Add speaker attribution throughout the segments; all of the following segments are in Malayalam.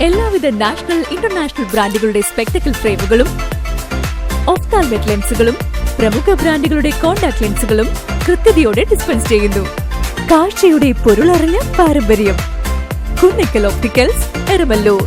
Speaker 1: എല്ലാവിധ നാഷണൽ ഇന്റർനാഷണൽ ബ്രാൻഡുകളുടെ സ്പെക്ടക്കിൾ ഫ്രെയിമുകളും ഒഫ്താൽമെറ്റ് ലെൻസുകളും പ്രമുഖ ബ്രാൻഡുകളുടെ കോൺടാക്ട് ലെൻസുകളും കൃത്യതയോടെ ഡിസ്പെൻസ് ചെയ്യുന്നു. കാഴ്ചയുടെ പൊരുളറിഞ്ഞ പാരമ്പര്യം. Kunnakkal opticals, Eramalloor.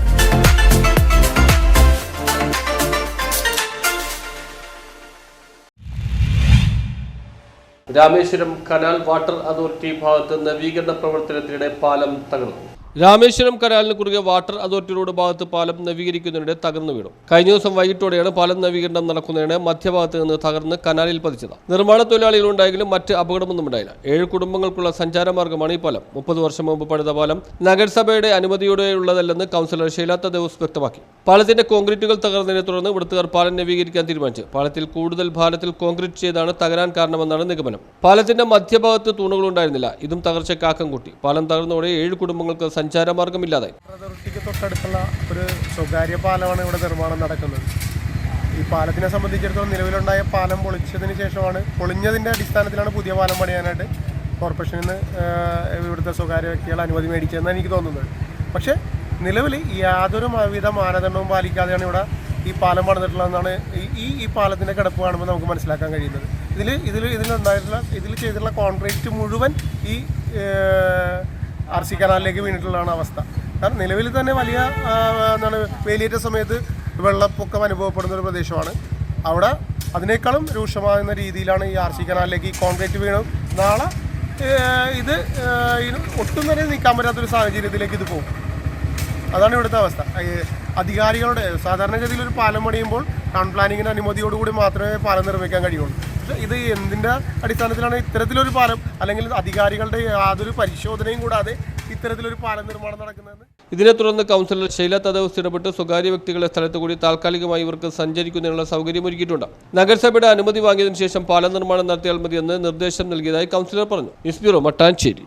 Speaker 2: Rameswaram canal water authority ഭാഗത്ത് നവീകരണ പ്രവർത്തനത്തിനിടെ പാലം തകർന്നു. രാമേശ്വരം കനാലിന് കുറുകെ വാട്ടർ അതോറിറ്റി റോഡ് ഭാഗത്ത് പാലം നവീകരിക്കുന്നതിനിടെ തകർന്നു വീണു. കഴിഞ്ഞ ദിവസം വൈകിട്ടോടെയാണ് പാലം നവീകരണം നടക്കുന്നതിന് മധ്യഭാഗത്ത് നിന്ന് തകർന്ന് കനാലിൽ പതിച്ചത്. നിർമ്മാണ തൊഴിലാളികളുണ്ടായെങ്കിലും മറ്റ് അപകടമൊന്നും ഉണ്ടായില്ല. 7 കുടുംബങ്ങൾക്കുള്ള സഞ്ചാരമാർഗമാണ് ഈ പാലം. 30 വർഷം മുമ്പ് പണിത പാലം നഗരസഭയുടെ അനുമതിയോടെയുള്ളതല്ലെന്ന് കൗൺസിലർ ഷീല തദേവുസ് വ്യക്തമാക്കി. പാലത്തിന്റെ കോൺക്രീറ്റുകൾ തകർന്നതിനെ തുടർന്ന് ഇവിടുത്തുകാർ പാലം നവീകരിക്കാൻ തീരുമാനിച്ചു. പാലത്തിൽ കൂടുതൽ ഭാരത്തിൽ കോൺക്രീറ്റ് ചെയ്താണ് തകരാൻ കാരണമെന്നാണ് നിഗമനം. പാലത്തിന്റെ മധ്യഭാഗത്ത് തൂണുകളുണ്ടായിരുന്നില്ല. ഇതും തകർച്ചയ്ക്ക് ആക്കം കൂട്ടി. പാലം തകർന്നതോടെ 7 കുടുംബങ്ങൾക്ക് സഞ്ചാരമാർഗമില്ലാതായി.
Speaker 3: അതോറിറ്റിക്ക് തൊട്ടടുത്തുള്ള ഒരു സ്വകാര്യ പാലമാണ് ഇവിടെ നിർമ്മാണം നടക്കുന്നത്. ഈ പാലത്തിനെ സംബന്ധിച്ചിടത്തോളം നിലവിലുണ്ടായ പാലം പൊളിച്ചതിന് ശേഷമാണ്, പൊളിഞ്ഞതിൻ്റെ അടിസ്ഥാനത്തിലാണ് പുതിയ പാലം പണിയാനായിട്ട് കോർപ്പറേഷനിൽ നിന്ന് ഇവിടുത്തെ സ്വകാര്യ വ്യക്തികൾ അനുമതി മേടിച്ചതെന്നാണ് എനിക്ക് തോന്നുന്നത്. പക്ഷേ നിലവിൽ യാതൊരു വിധ മാനദണ്ഡവും പാലിക്കാതെയാണ് ഇവിടെ ഈ പാലം പണിതിട്ടുള്ളതെന്നാണ് ഈ പാലത്തിൻ്റെ കിടപ്പ് കാണുമ്പോൾ നമുക്ക് മനസ്സിലാക്കാൻ കഴിയുന്നത്. ഇതിൽ ചെയ്തിട്ടുള്ള കോൺക്രീറ്റ് മുഴുവൻ ഈ RC കനാലിലേക്ക് വീണിട്ടുള്ളതാണ് അവസ്ഥ. കാരണം നിലവിൽ തന്നെ വലിയ വേലിയേറ്റ സമയത്ത് വെള്ളപ്പൊക്കം അനുഭവപ്പെടുന്ന ഒരു പ്രദേശമാണ്. അവിടെ അതിനേക്കാളും രൂക്ഷമാകുന്ന രീതിയിലാണ് ഈ RC കനാലിലേക്ക് ഈ കോൺക്രീറ്റ് വീണത്. നാളെ ഇത് ഒട്ടും തന്നെ നീക്കാൻ പറ്റാത്തൊരു സാഹചര്യത്തിലേക്ക് ഇത് പോകും. അതാണ് ഇവിടുത്തെ അവസ്ഥ. അധികാരികളുടെ സാധാരണഗതിയിൽ ഒരു പാലം പണിയുമ്പോൾ ടൗൺ പ്ലാനിങ്ങിൻ്റെ അനുമതിയോടുകൂടി മാത്രമേ പാലം നിർമ്മിക്കാൻ കഴിയുള്ളൂ. പക്ഷേ ഇത് എന്തിൻ്റെ അടിസ്ഥാനത്തിലാണ് ഇത്തരത്തിലൊരു പാലം, അല്ലെങ്കിൽ അധികാരികളുടെ യാതൊരു പരിശോധനയും കൂടാതെ ഇത്തരത്തിലൊരു പാലം നിർമ്മാണം നടക്കുന്നതെന്ന്.
Speaker 2: ഇതിനെ തുടർന്ന് കൗൺസിലർ ഷീല തദേവുസ് ഇടപെട്ട് സ്വകാര്യ വ്യക്തികളുടെ സ്ഥലത്ത് കൂടി താൽക്കാലികമായി ഇവർക്ക് സഞ്ചരിക്കുന്നതിനുള്ള സൗകര്യമൊരുക്കിയിട്ടുണ്ട്. നഗരസഭയുടെ അനുമതി വാങ്ങിയതിനു ശേഷം പാലം നിർമ്മാണം നടത്തിയാൽ മതിയെന്ന് നിർദ്ദേശം നൽകിയതായി കൗൺസിലർ പറഞ്ഞു. News bureau, Mattancherry.